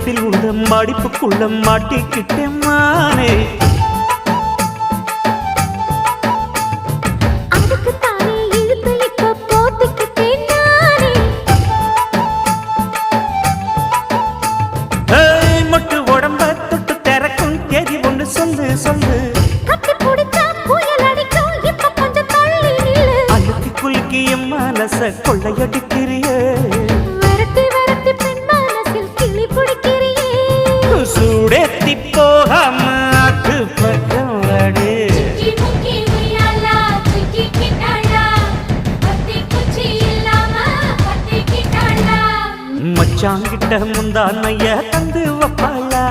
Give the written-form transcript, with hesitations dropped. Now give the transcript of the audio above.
இடுப்பில் உள்ள மடிப்புக்குள்ள மாட்டிக்கிட்டேன் மானே. மொட்டு உடம்ப தொட்டு திறக்கும் தேதி ஒன்று சொல்லு சொல்லு. அழுத்தி குலுக்கி என் மனச கொள்ளையடிக்கிறியே. சூடேத்தி போகாம ஆட்டு பக்கம் வாடு. மச்சாங்கிட்ட முந்தானைய தந்து வப்பாளா.